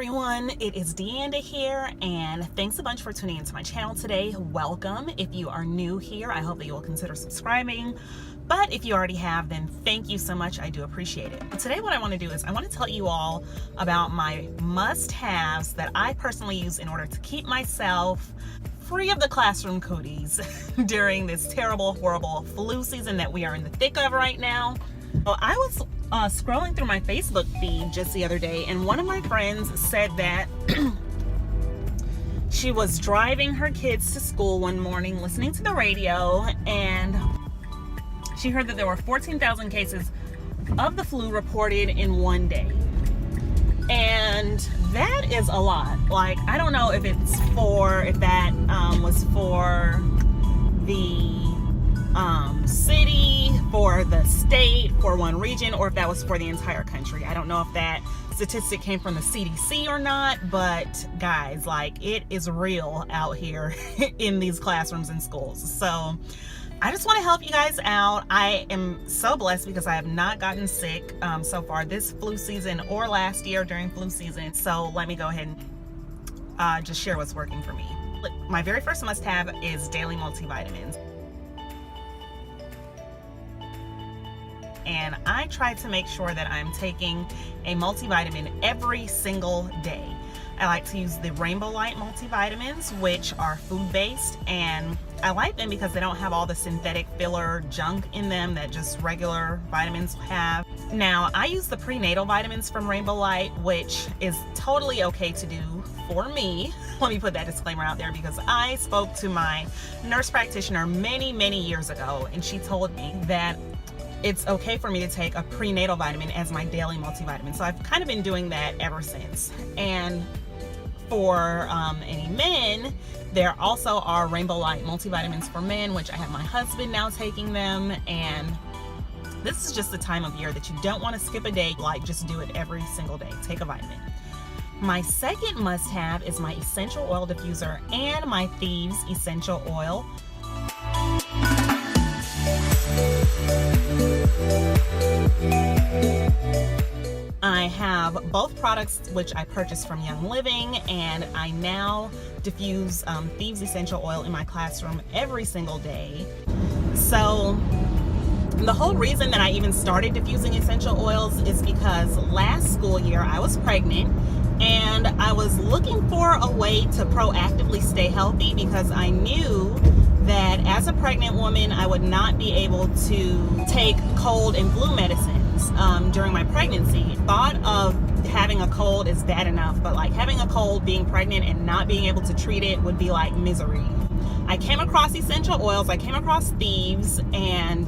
everyone, it is Deanda here, and thanks a bunch for tuning into my channel today. Welcome. If you are new here, I hope that you will consider subscribing, but if you already have, then thank you so much. I do appreciate it. But today what I want to do is I want to tell you all about my must-haves that I personally use in order to keep myself free of the classroom cooties during this terrible, horrible flu season that we are in the thick of right now. Well, I was scrolling through my Facebook feed just the other day, and one of my friends said that she was driving her kids to school one morning listening to the radio, and she heard that there were 14,000 cases of the flu reported in one day. And that is a lot. Like, I don't know if that was for the city, for the state, for one region, or if that was for the entire country. I don't know if that statistic came from the CDC or not, but guys, like, it is real out here in these classrooms and schools. So I just want to help you guys out. I am so blessed because I have not gotten sick so far this flu season or last year during flu season. So let me go ahead and just share what's working for me. My very first must-have is daily multivitamins. And I try to make sure that I'm taking a multivitamin every single day. I like to use the Rainbow Light multivitamins, which are food-based, and I like them because they don't have all the synthetic filler junk in them that just regular vitamins have. Now, I use the prenatal vitamins from Rainbow Light, which is totally okay to do for me. Let me put that disclaimer out there because I spoke to my nurse practitioner many years ago, and she told me that it's okay for me to take a prenatal vitamin as my daily multivitamin. So I've kind of been doing that ever since. And for any men, there also are Rainbow Light multivitamins for men, which I have my husband now taking them. And this is just the time of year that you don't want to skip a day. Like, just do it every single day. Take a vitamin. My second must-have is my essential oil diffuser and my Thieves essential oil. I have both products which I purchased from Young Living, and I now diffuse Thieves essential oil in my classroom every single day. So the whole reason that I even started diffusing essential oils is because last school year I was pregnant, and I was looking for a way to proactively stay healthy because I knew that as a pregnant woman I would not be able to take cold and flu medicines during my pregnancy. Thought of having a cold is bad enough, but like having a cold, being pregnant, and not being able to treat it would be like misery. I came across essential oils, I came across Thieves, and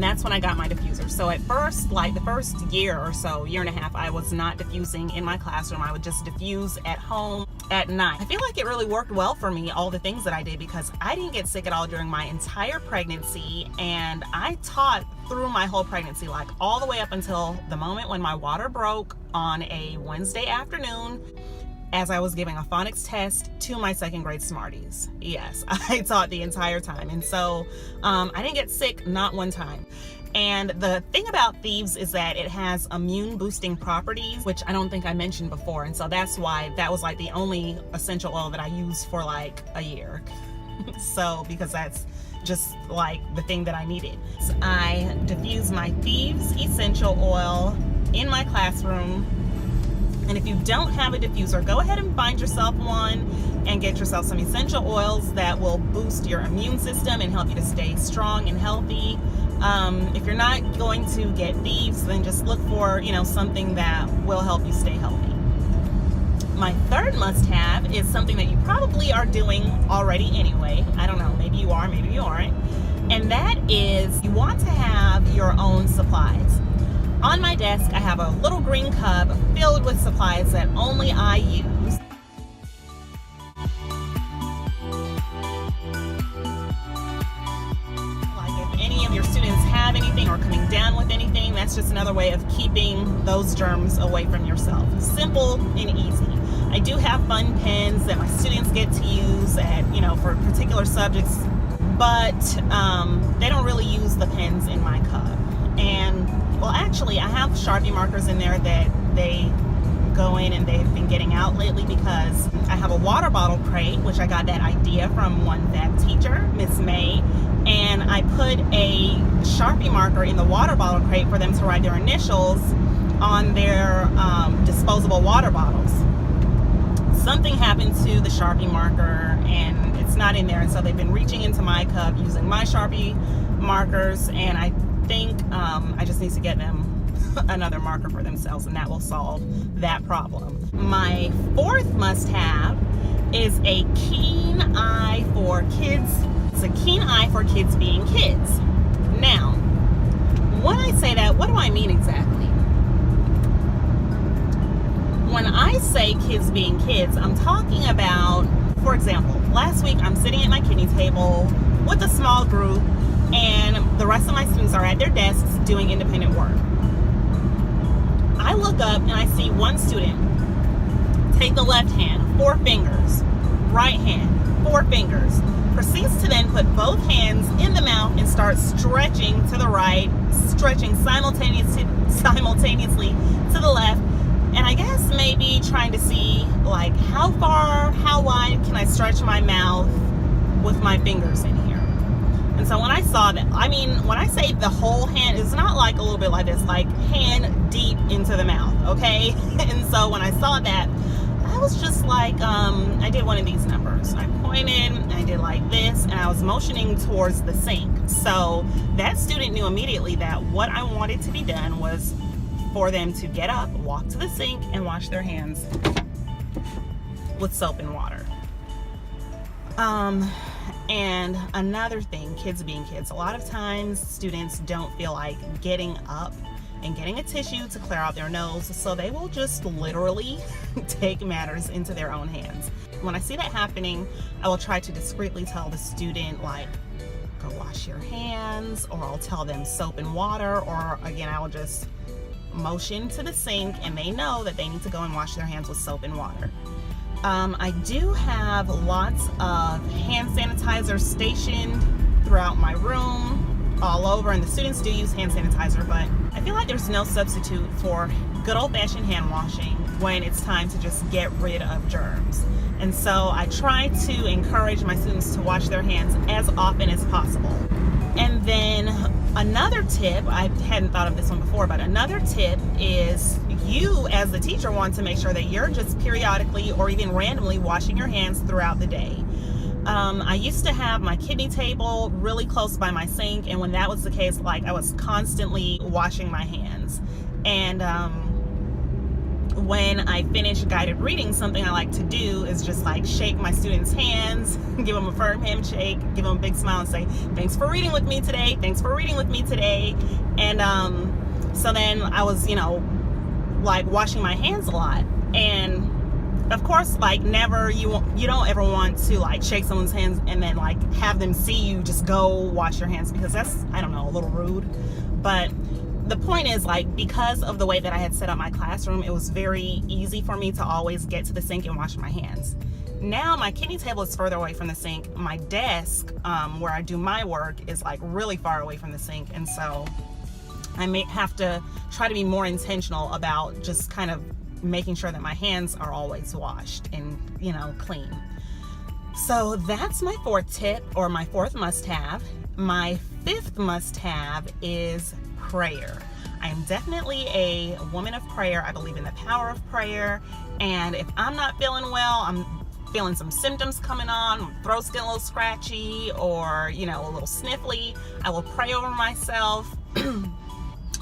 that's when I got my diffuser. So at first, like the first year or so, year and a half, I was not diffusing in my classroom. I would just diffuse at home at night. I feel like it really worked well for me, all the things that I did, because I didn't get sick at all during my entire pregnancy, and I taught through my whole pregnancy, like all the way up until the moment when my water broke on a Wednesday afternoon as I was giving a phonics test to my second grade Smarties. Yes, I taught the entire time. And so I didn't get sick, not one time. And the thing about Thieves is that it has immune boosting properties, which I don't think I mentioned before. And so that's why that was like the only essential oil that I used for like a year. So, because that's just like the thing that I needed. So I diffuse my Thieves essential oil in my classroom. And if you don't have a diffuser, go ahead and find yourself one and get yourself some essential oils that will boost your immune system and help you to stay strong and healthy. If you're not going to get Thieves, then just look for, something that will help you stay healthy. My third must-have is something that you probably are doing already anyway. I don't know, maybe you are, maybe you aren't. And that is, you want to have your own supplies. On my desk, I have a little green cup filled with supplies that only I use. Like, if any of your students have anything or coming down with anything, that's just another way of keeping those germs away from yourself. Simple and easy. I do have fun pens that my students get to use at, for particular subjects, but they don't really use the pens in my cup. And well, actually, I have Sharpie markers in there that they going and they've been getting out lately because I have a water bottle crate, which I got that idea from one vet teacher, Miss May, and I put a Sharpie marker in the water bottle crate for them to write their initials on their disposable water bottles. Something happened to the Sharpie marker and it's not in there, and so they've been reaching into my cup using my Sharpie markers, and I think I just need to get them another marker for themselves, and that will solve that problem. My fourth must-have is a keen eye for kids. It's a keen eye for kids being kids. Now, when I say that, what do I mean exactly? When I say kids being kids, I'm talking about, for example, last week I'm sitting at my kidney table with a small group, and the rest of my students are at their desks doing independent work. I look up and I see one student take the left hand, 4 fingers, right hand, 4 fingers, proceeds to then put both hands in the mouth and start stretching to the right, stretching simultaneously to the left, and I guess maybe trying to see like how far, how wide can I stretch my mouth with my fingers in here. And so when I saw that, I mean, when I say the whole hand, it's not like a little bit like this, like hand deep into the mouth, okay? And so when I saw that, I was just like, I did one of these numbers. I pointed, I did like this, and I was motioning towards the sink. So that student knew immediately that what I wanted to be done was for them to get up, walk to the sink, and wash their hands with soap and water. And another thing, kids being kids, a lot of times students don't feel like getting up and getting a tissue to clear out their nose, so they will just literally take matters into their own hands. When I see that happening, I will try to discreetly tell the student, like, go wash your hands, or I'll tell them soap and water, or again, I will just motion to the sink and they know that they need to go and wash their hands with soap and water. I do have lots of hand sanitizer stationed throughout my room, all over, and the students do use hand sanitizer, but I feel like there's no substitute for good old-fashioned hand washing when it's time to just get rid of germs. And so I try to encourage my students to wash their hands as often as possible. And then another tip, I hadn't thought of this one before, but another tip is you as the teacher want to make sure that you're just periodically or even randomly washing your hands throughout the day. I used to have my kidney table really close by my sink, and when that was the case, like, I was constantly washing my hands. And when I finish guided reading, something I like to do is just like shake my students' hands, give them a firm handshake, give them a big smile and say, thanks for reading with me today, thanks for reading with me today. And so then I was, you know, like washing my hands a lot. And of course, like, never, you don't ever want to like shake someone's hands and then like have them see you just go wash your hands, because that's, I don't know, a little rude. But the point is, like, because of the way that I had set up my classroom, it was very easy for me to always get to the sink and wash my hands. Now my kidney table is further away from the sink. My desk, where I do my work, is like really far away from the sink, and so I may have to try to be more intentional about just kind of making sure that my hands are always washed and, you know, clean. So that's my fourth tip, or my fourth must-have. My fifth must-have is prayer. I am definitely a woman of prayer. I believe in the power of prayer, and if I'm not feeling well, I'm feeling some symptoms coming on, my throat's getting a little scratchy, or, you know, a little sniffly, I will pray over myself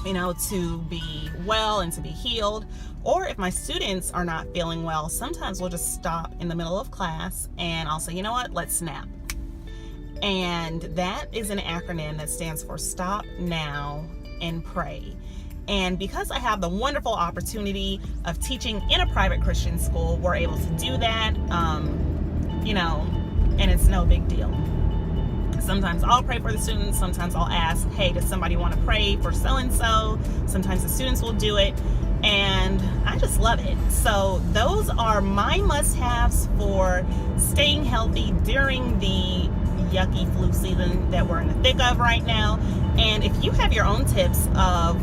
you know, to be well and to be healed. Or if my students are not feeling well, sometimes we'll just stop in the middle of class and I'll say, you know what, let's snap. And that is an acronym that stands for Stop Now and Pray. And because I have the wonderful opportunity of teaching in a private Christian school, we're able to do that, you know, and it's no big deal. Sometimes I'll pray for the students. Sometimes I'll ask, hey, does somebody want to pray for so-and-so? Sometimes the students will do it. And I just love it. So those are my must-haves for staying healthy during the yucky flu season that we're in the thick of right now. And if you have your own tips of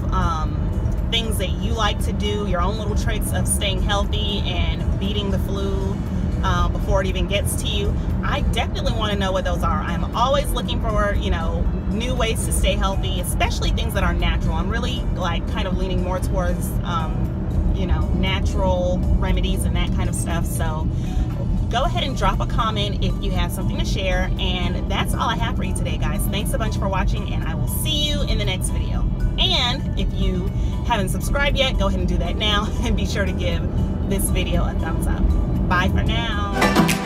things that you like to do, your own little tricks of staying healthy and beating the flu before it even gets to you, I definitely want to know what those are. I'm always looking for, you know, new ways to stay healthy, especially things that are natural. I'm really like kind of leaning more towards, you know, natural remedies and that kind of stuff. So go ahead and drop a comment if you have something to share. And that's all I have for you today, guys. Thanks a bunch for watching, and I will see you in the next video. And if you haven't subscribed yet, go ahead and do that now, and be sure to give this video a thumbs up. Bye for now.